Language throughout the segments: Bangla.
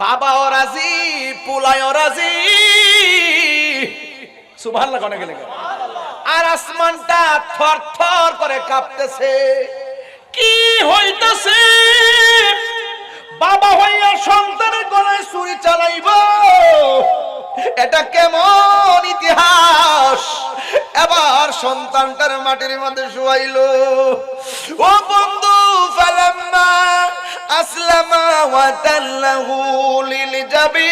বাবাও রাজি, পোলায়ও রাজি। সুবহানাল্লাহ কোনে গেলে, আর আসমানটা থর থর করে কাঁপতেছে। কি হইতাছে? বাবা হইয়া সন্তানের গলায় ছুরি চালাইব, এটা কেমন ইতিহাস? এবার সন্তানটার মাটির মধ্যে শুয়াইলো। ও বন্ধু, ফালাম্মা আসলামা ওয়া তাল্লাহু লিল জাবিন,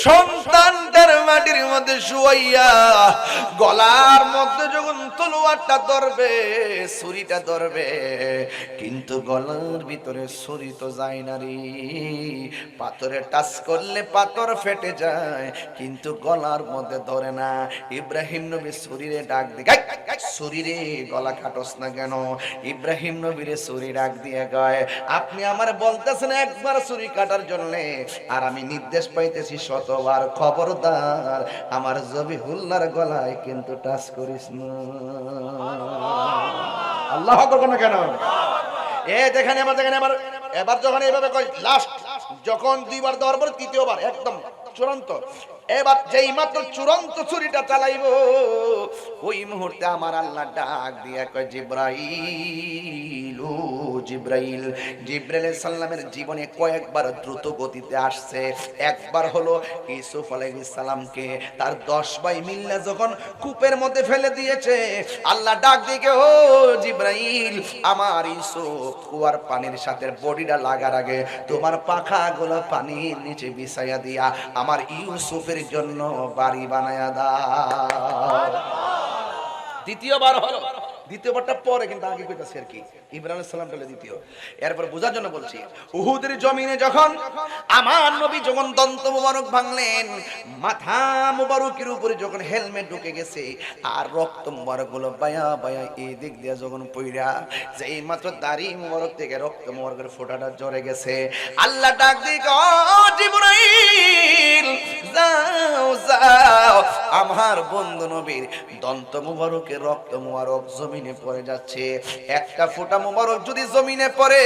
সন্তানটার মাটির মধ্যে শুয়াইয়া গলার মধ্যে যখন তলোয়ারটা ধরবে, ছুরিটা ধরবে, কিন্তু গলার ভিতরে ছুরি তো যায় না রে। পাথরে টাচ করলে পাথর ফেটে যায়, কিন্তু গলার মধ্যে ধরে না। ইব্রাহিম নবী ছুরিরে ডাক দিয়ে, ছুরিরে গলা কাটস না কেন? ইব্রাহিম নবীরে ছুরি ডাক দিয়ে কয়, আপনি আমার বলতেছেন একবার ছুরি কাটার জন্য, আর আমি নির্দেশ পাইতেছি শতবার, খবরদার আমার জবিহুল্লাহর গলায় কিন্তু টাচ করিস না। আল্লাহু আকবার না কেন? দেখেন এবার যখন এইভাবে কয়, লাস্ট যখন দুইবার দেওয়ার পর তৃতীয়বার একদম চূড়ান্ত, এবার যেই মাত্র চূড়ান্ত ছুরিটা চালাইব, ওই মুহূর্তে আমার আল্লাহ ডাক দিয়া কয়, জিব্রাইল, ও জিব্রাইল। জিব্রাইল সাল্লামের জীবনে কয়েকবার দ্রুত গতিতে আসছে। একবার হলো ইউসুফ আলাইহিস সালামকে তার 10 ভাই মিল্লা যখন কূপের মধ্যে ফেলে দিয়েছে, আল্লাহ ডাক দিয়ে, ও জিব্রাইল, আমার ইউসুফ কুয়ার পানির সাথে বডিটা লাগার আগে তোমার পাখাগুলো পানির নিচে বিছাইয়া দিয়া আমার ইউসুফের জন্য বাড়ি বানায়া দাও। দ্বিতীয়বার হলো, দ্বিতীয়বারটা পরে, কিন্তু আগে কইতাছি আর কি, ইব্রাহিম আলাইহিস সালাম বলে দ্বিতীয়। এরপর বোঝার জন্য বলছি, উহুদের জমিনে যখন আমার নবী যখন দন্ত মোবারক ভাঙলেন, মাথা মোবারকের উপরে যখন হেলমেট ঢুকে গেছে, আর রক্ত মোবারক গুলো বায়া বায়া এই দিক দিয়ে যখন পইরা, যে এই মাত্র দাড়ি মোবারক থেকে রক্ত মোবারকের ফোঁটাটা ঝরে গেছে, আল্লাহ ডাক দিয়ে, ও জিবরাইল, যাও যাও, আমার বন্ধু নবীর দন্ত মোবারকের রক্ত মোবারক জমিনে পড়ে যাচ্ছে। একটা ফোঁটা মোবারক যদি জমিনে পড়ে,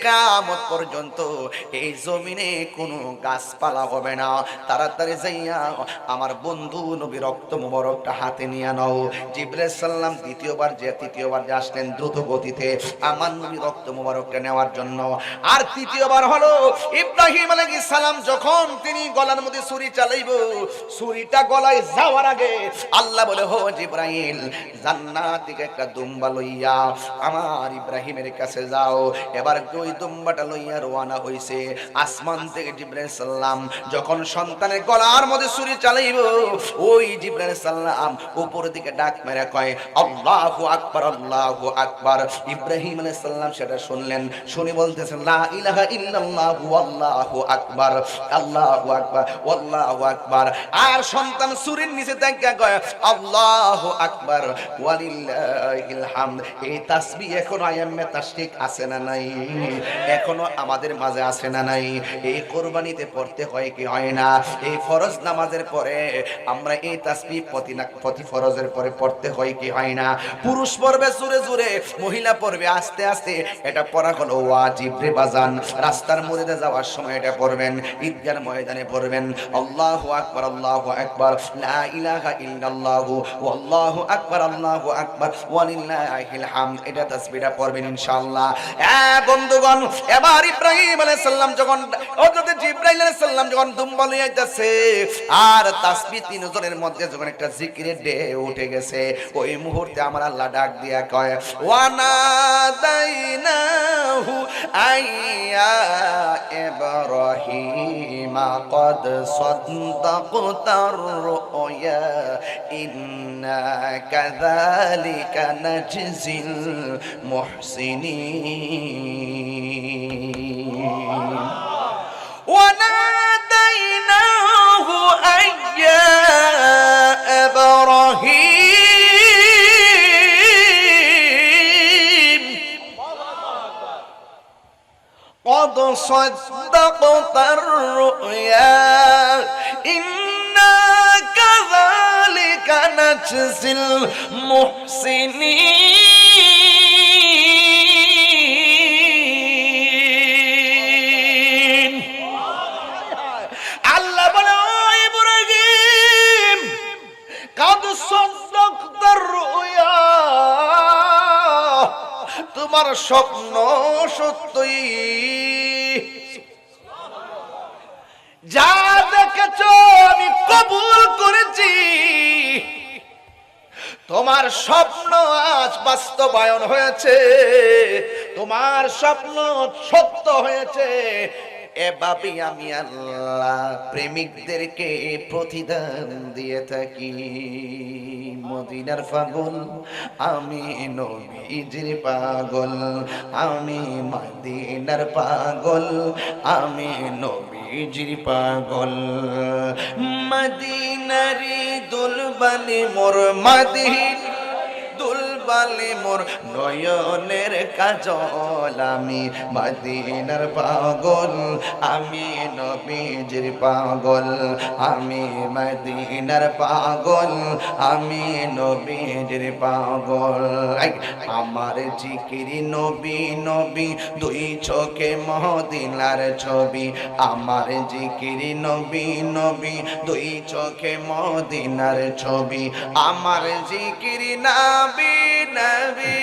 কিয়ামত পর্যন্ত এই জমিনে কোনো গাছপালা হবে না। তাড়াতাড়ি যাইয়া আমার বন্ধু নবী রক্ত মোবারকটা হাতে নিয়ে নাও। জিবরাইল সাল্লাম তৃতীয়বার যে আসলেন দ্রুত গতিতে আমার নবী রক্ত মোবারকটা নেওয়ার জন্য। আর তৃতীয়বার হলো ইব্রাহিম আলাইহিস সালাম যখন তিনি গলার মধ্যে ছুরি চালাইব, ছুরিটা গলায় যাওয়ার আগে আল্লাহ বলে, হো জিবরাইল, জান্নাত থেকে একটা দুম্বা লইয়া আমার ইব্রাহিমের কাছে যাও। এবার ওই দুম্বাটা লইয়া রওনা হইছে। আসমান থেকে জিবরাইল সাল্লাম যখন সন্তানের গলার মধ্যে ছুরি চালাইব, ওই জিবরাইল সাল্লাম উপর দিকে ডাক মেরে কয়, আল্লাহু আকবার, আল্লাহু আকবার। ইব্রাহিম আলাইহিস সালাম সেটা শুনলেন, শুনি বলতেছেন, লা ইলাহা ইল্লাল্লাহু আল্লাহু আকবার, আল্লাহু আকবার, আল্লাহু আকবার। আর সন্তান ছুরির নিচে দেখা কয়, আল্লাহু আকবার ওয়ালিল্লাহিল হামদ। এই তাসবিহ এখনো আয়ামে তাশরিক আছে না নাই? এখনো আমাদের মাঝে আছে না নাই? এই কুরবানিতে পড়তে হয় কি হয় না? এই ফরজ নামাজের পরে আমরা এই তাসবিহ প্রতি ফরজের পরে পড়তে হয় কি হয় না? পুরুষ পড়বে জোরে জোরে, মহিলা পড়বে আস্তে আস্তে। এটা পড়া হলো ওয়াজিব রে বাজান। রাস্তার মধ্যে যাওয়ার সময় এটা পড়বেন, ঈদগার ময়দানে পড়বেন, আল্লাহু আকবার, আল্লাহু আকবার, লা ইলাহা ইল্লাল্লাহু আল্লাহু আকবার, আল্লাহু আকবার ওয়ালিল্লাহিল হামদ। এটা তাসবিহটা পড়বেন ইনশাআল্লাহ। বন্ধুগণ, এবার ইব্রাহিম আলাইহিস সালাম যখন, হযরত জিবরাইল আলাইহিস সালাম যখন দুম্বা লইয়া যাচ্ছে, আর তাসবিহ তিনজনের মধ্যে যখন একটা জিকিরের ঢেউ উঠে গেছে, ওই মুহূর্তে আমার আল্লাহ ডাক দিয়া কয়, ওয়ানাদাইনাহু আইয়া ইব্রাহিম قد صدقت الرؤيا إنا كذلك نجزي المحسنين وناديناه أن يا إبراهيم قد صدقت الرؤيا إنا كذلك نجزي المحسنين তোমার স্বপ্ন সত্যই, যা দেখেছো আমি কবুল করেছি, তোমার স্বপ্ন আজ বাস্তবায়ন হয়েছে, তোমার স্বপ্ন সত্য হয়েছে। এভাবে আমি আল্লাহ প্রেমিকদেরকে প্রতিদান দিয়ে থাকি। মদিনার পাগল আমি, নবীজির পাগল আমি, মদিনার পাগল আমি, নবীজির পাগল। মদিনারি দুলবালি মোর, মদিনা দুলবালি মোর নয়নের কাজল আমি, মদিনার পাগল আমি, নবীজির পাগল আমি, মদিনার পাগল আমি, নবীজির পাগল। আমার জিকিরি নবী নবী, দুই চোখে মদিনার ছবি, আমার জিকিরি নবী নবী, দুই চোখে মদিনার ছবি, আমার জিকিরি নবী নবী,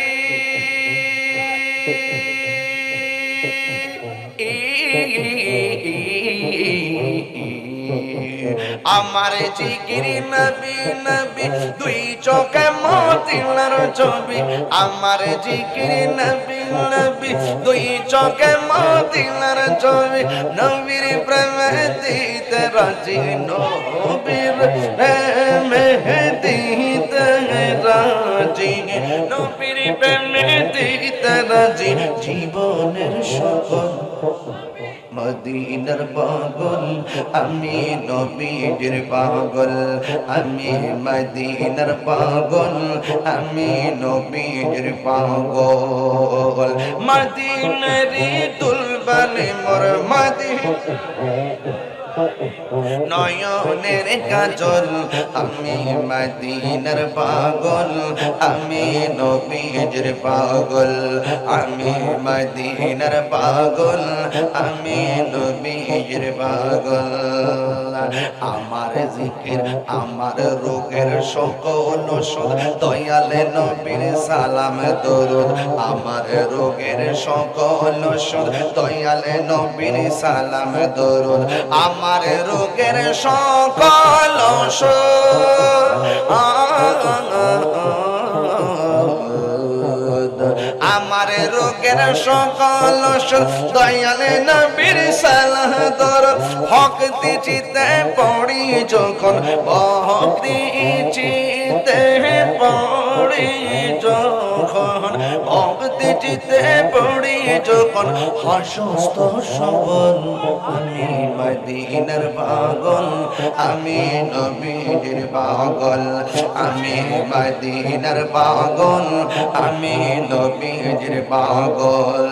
আমার জিকিরি নবী নবী, দুই চোখে মদিনার ছবি, আমার জিকিরি নবী নবী, দুই চোখে মদিনার ছবি, নবীর প্রেমে দিতে রাজি, নবীর প্রেমে দিতে রাজি, নবীর প্রেমে দিতে রাজি, জীবনের সকল মদিনার পাগল আমি, নবীজির পাগল আমি, মদিনার পাগল আমি, নবীজির পাগল। মদিনারি দুলবালি মোর, মদিনা নয়নের কাজল আমি, মদিনার পাগল আমি, নবীজির পাগল আমি, মদিনার পাগল আমি, নবীজির পাগল। আমার জিকির আমার রোগের সকল ওষুধ, দয়ালে নবীর সালাম দরুদ, আমার রোগের সকল ওষুধ, দয়ালে নবীর সালাম দরুদ, আমার রোগের সকল ওষুধ, আমার রোগের সকল ওষুধ, দয়ালে নবীর সালাম দরুদ। ভক্তি চিতে পড়ি যখন, ভক্তি চিতে পড়ি যখন, ভক্তি চিতে পড়ি যখন, অসুস্থ সবল আমি, মদিনার পাগল আমি, নবীজির পাগল আমি, মদিনার পাগল আমি, নবীজির পাগল।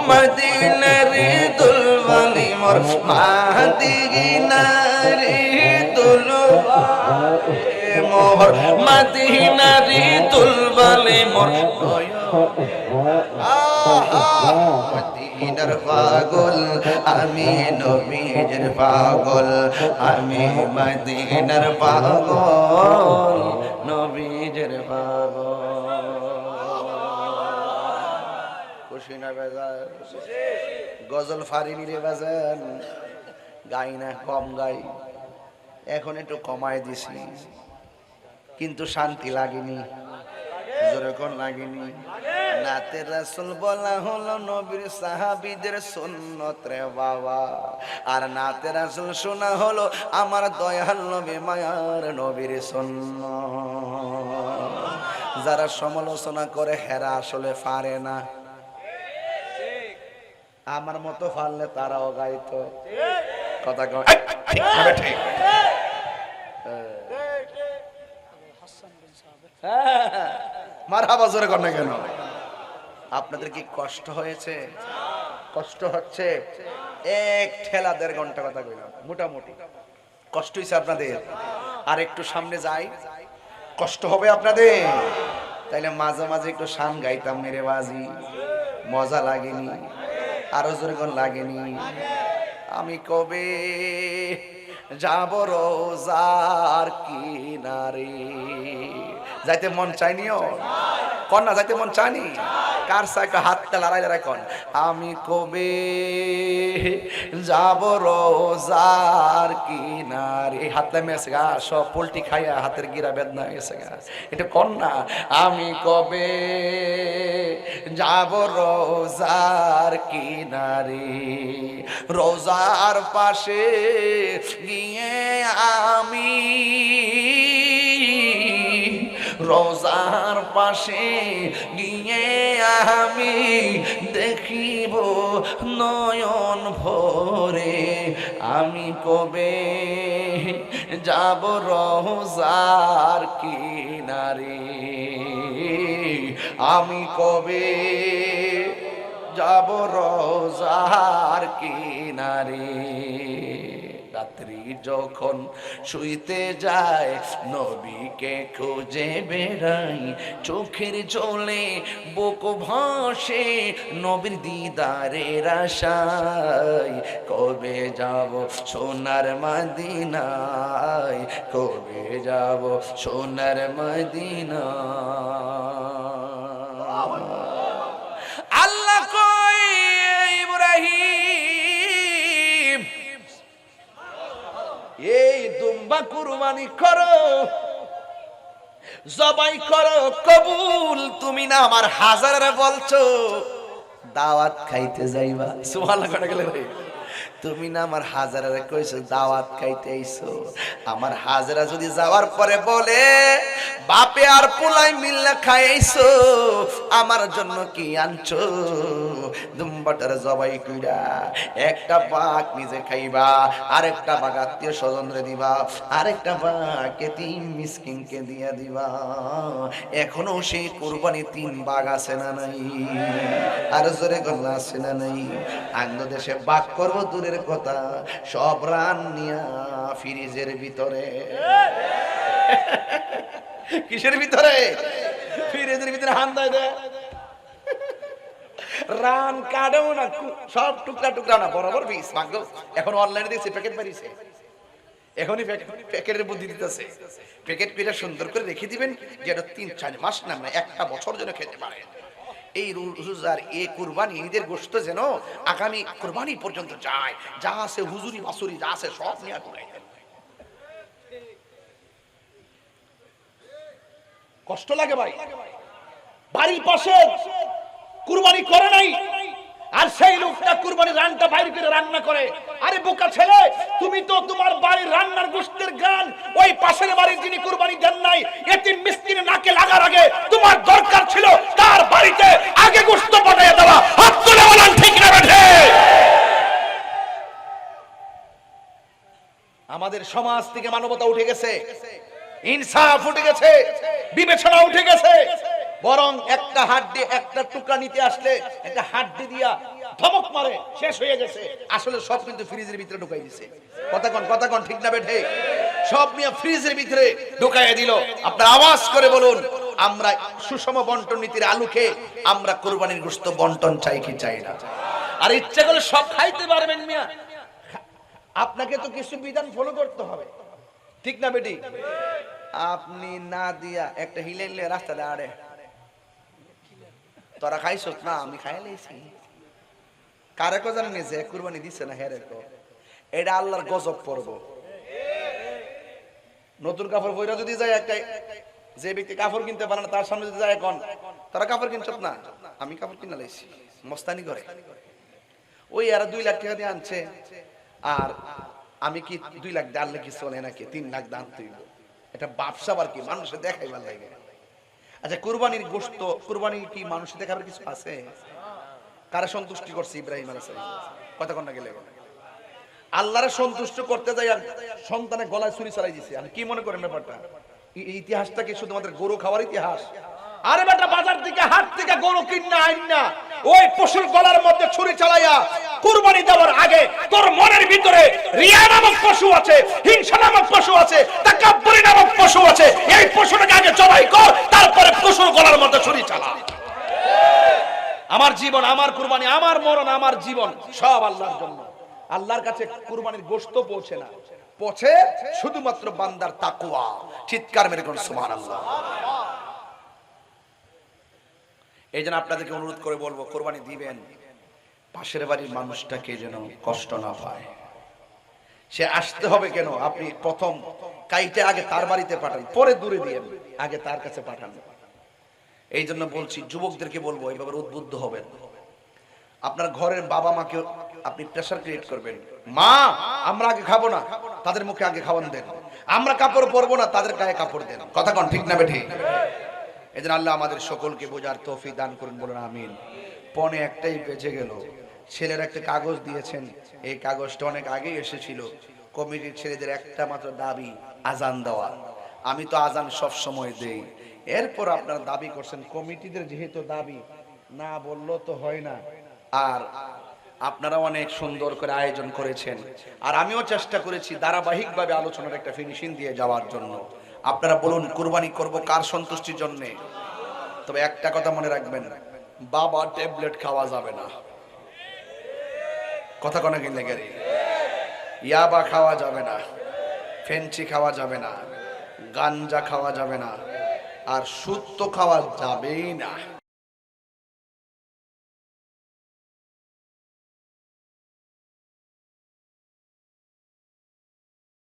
মদিনার দুলবালি মোর, মদিনার দুলবালি মোর, মদিনার দুলবালি মোর, মদিনার পাগল আমি, নবীজির পাগল আমি, মদিনার পাগল নবীজির পাগল। খুশি না বেজান? গজল ফারিনি রে বাজান, গাই না, কম গাই, এখন একটু কমায় দিছি, কিন্তু শান্তি লাগেনি, যেরকম লাগেনি। নাতে রাসূল বলা হলো নবীর সাহাবীদের সুন্নত রে বাবা, আর নাতে রাসূল শোনা হলো আমার দয়াল নবী মায়ার নবীর সুন্নত। যারা সমালোচনা করে হেরা আসলে পারে না, আমার মতো পারলে তারাও গাইতো। কথা কয় ঠিক হবে, ঠিক। মারহাবা জোরে কর না কেন? আপনাদের কি কষ্ট হয়েছে? কষ্ট হচ্ছে? এক ঠেলা 1.5 ঘন্টা কথা কইলাম, মোটামুটি কষ্ট হয়েছে আপনাদের। আর একটু সামনে যাই, কষ্ট হবে আপনাদের। তাইলে মাঝে মাঝে একটু শান গাইতাম মেরে বাজি, মজা লাগেনি? আরো জোরে কোন লাগেনি? আমি কবে যাব রোজার কিনারে, যাইতে মন চাইনিও? কন্যা যাইতে মন চায়নি? কার সাইকে হাতটা লড়াই লড়াই কন, আমি কবে যাব রোজার কিনারে। এই হাতটা মেসে গা সব পোল্ট্রি খাইয়া হাতের গিরা বেদনা হয়ে গেছে গা। এটা কন্যা, আমি কবে যাব রোজার কিনারে, রোজার পাশে গিয়ে আমি, রোজার পাশে গিয়ে আমি দেখিব নয়ন ভরে, আমি কবে যাব রোজার কিনারে, আমি কবে যাব রোজার কিনারে। রাত্রি যখন শুইতে যায় নবীকে খুঁজে বেড়াই, চোখের জলে বুক ভাসে নবীর দিদারের আশায়, কবে যাব সোনার মদিনায়, কবে যাব সোনার মদিনায়। আল্লাহ কই ইব্রাহিম এই দুম্বা কুরবানি করো, জবাই করো, কবুল। তুমি না আমার হাজারে বলছো দাওয়াত খাইতে যাইবা, সুবহানাল্লাহ করে গেলে রে। তুমি না আমার হাজারে কইছো দাওয়াত খাইতে আইছো, আমার হাজারা যদি যাওয়ার পরে বলে বাপে আর পোলাই মিল্লা খাইছো, আমার জন্য কি আনছো? দুম্বাটার জবাই কইরা একটা ভাগ নিজে খাইবা, আরেকটা ভাগ আত্মীয় স্বজনরে দিবা, আরেকটা ভাগ এতিম মিসকিনকে দিয়া দিবা। এখনো সেই কুরবানি 3 ভাগ আছে না নাই? আর জোরে গল্লা আছে না নাই? আঙ্গ দেশে ভাগ করব দূরের কথা, সব রান নিয়া ফ্রিজের ভিতরে। কিসের ভিতরে? ফ্রিজের ভিতরে হান দেয় দে, রান কাটেও না, সব টুকরা টুকরা না, বরাবর পিস ভাগ্য। এখন অনলাইনে দেখছি প্যাকেট বাড়িছে, এখনই প্যাকেটের বুদ্ধি দিতেছে। প্যাকেট করে সুন্দর করে রেখে দিবেন, যেটা 3-4 মাস না 1 বছর যেন খেতে পারে। এই রোজার এই কুরবানি ঈদের গোশত যেন আগামী কুরবানি পর্যন্ত যায়, যা আছে হুজুরি বাসুরি যা আছে সব নিয়ে কুড়াই দেন। কষ্ট লাগে ভাই, বাড়ির পাশে কুরবানি করে নাই, আর সেই লোকটা কুরবানি রানটা বাইরে করে রান্না করে। আরে বোকা ছেলে, তুমি তো তোমার বাড়ির রান্নার গোশতের গান ওই পাশের বাড়ির যিনি কুরবানি দেন নাই এতিম মিসকিনের নাকে লাগার আগে তোমার দরকার ছিল তার বাড়িতে আগে গোশত পাঠিয়ে দেওয়া। হাত তুলে বলেন ঠিক না বেঠে? আমাদের সমাজ থেকে মানবতা উঠে গেছে, ইনসাফ উঠে গেছে, বিবেচনা উঠে গেছে। বরং একটা হাড্ডি একটা টুকরা নিতে আসলে একটা হাড্ডি দিয়া ধমক মারে, শেষ হয়ে গেছে। আসলে সব কিন্তু ফ্রিজের ভিতরে ঢুকাই দিছে। কথা কোন ঠিক না বেঠে? সব নিয়ে ফ্রিজের ভিতরে ঢুকাইয়া দিল। আপনার আওয়াজ করে বলুন, আমরা সুষম বন্টন নীতির আলোকে আমরা কুরবানির গোশত বন্টন চাই কি চাই না? আর ইচ্ছা করলে সব খাইতে পারবেন মিয়া, আপনাকে তো কিছু বিধান ফলো করতে হবে, ঠিক না বেটি? আপনি না দিয়া একটা হিলাইলে রাস্তা দাঁড়ে, তোরা খাইছ না, আমি খাই লাইছি, কারে কো জানেন যে কুরবানি দিছে না হেরে কো, এটা আল্লাহর গজব পড়ব। নতুন কাপড় পয়রা যদি যায় একটা, যে ব্যক্তি কাপড় কিনতে পারে না তার সামনে যদি যায় কোন তোরা কাপড় কিনছ না, আমি কাপড় কিনা লাইছি, মস্তানি করে। ওই আর 2 লাখ টাকা দিয়ে আনছে, আর আমি কি 2 লাখ দাঁড়লে কি চলে নাকি? 3 লাখ দান তুইব, এটা ব্যবসা আর কি, মানুষে দেখাইবার লাগে। আচ্ছা, কুরবানির গোশত, কুরবানি কি মানুষে দেখাবার কিছু আছে? কারে সন্তুষ্টি করছে ইব্রাহিম আলাইহিস সালাম? কথা কোন না গেলে আল্লাহরে সন্তুষ্ট করতে যাই সন্তানের গলায় ছুরি চালাই দিছে। আমি কি মনে করেন ব্যাপারটা? এই ইতিহাসটা কি শুধু আমাদের গরু খাওয়ার ইতিহাস? আরে বেটা, বাজার থেকে হাট থেকে গরু কিনা আইন না, ওই পশুর গলার মধ্যে ছুরি চালাইয়া কুরবানি দেওয়ার আগে তোর মনের ভিতরে রিয়া নামক পশু আছে, হিংসা নামক পশু আছে, তাকাব্বুরি নামক পশু আছে। এই পশুটাকে আগে জবাই কর, তারপরে পশুর গলার মধ্যে ছুরি চালা। আমার জীবন, আমার কুরবানি, আমার মরণ, আমার জীবন সব আল্লাহর জন্য। আল্লাহর কাছে কুরবানির গোশত পৌঁছে না, পৌঁছে শুধুমাত্র বান্দার তাকওয়া। চিৎকার মেরে কোন সুবহানাল্লাহ। এই জন্য আপনাদেরকে অনুরোধ করে বলবো, কোরবানি দিবেন, পাশের বাড়ির মানুষটাকে যেন কষ্ট না পায়। সে আসতে হবে কেন? আপনি প্রথম কাইটে আগে তার বাড়িতে পাঠান, পরে দূরে দিয়েন, আগে তার কাছে পাঠান। এই জন্য বলছি, যুবকদেরকে বলবো এইভাবে উদ্বুদ্ধ হবেন। আপনার ঘরের বাবা মাকে আপনি প্রেসার ক্রিয়েট করবেন, মা আমরা আগে খাবো না, তাদের মুখে আগে খাওয়ান দেন। আমরা কাপড় পরবো না, তাদের গায়ে কাপড় দেন। কথা কোন ঠিক না বেঠি? এই জন্য আল্লাহ আমাদের সকলকে বোঝার তৌফিক দান করুন, বলুন আমিন। পনে একটাই বেঁচে গেল। ছেলের একটা কাগজ দিয়েছেন, এই কাগজটা অনেক আগেই এসেছিল। কমিটির ছেলেদের একটা মাত্র দাবি, আজান দেওয়া। আমি তো আজান সব সময় দেই, এরপর আপনারা দাবি করছেন, কমিটিদের যেহেতু দাবি, না বললেও তো হয় না। আর আপনারা অনেক সুন্দর করে আয়োজন করেছেন, আর আমিও চেষ্টা করেছি ধারাবাহিকভাবে আলোচনার একটা ফিনিশিং দিয়ে যাওয়ার জন্য। আপনারা বলুন, কুরবানি করব কার সন্তুষ্টির জন্য? তবে একটা কথা মনে রাখবেন, বাবা ট্যাবলেট খাওয়া যাবে না। কথা কোন কিনলে গেলে ইয়াবা খাওয়া যাবে না, ফেন্সি খাওয়া যাবে না, গাঞ্জা খাওয়া যাবে না, আর সুদ তো খাওয়া যাবেই না।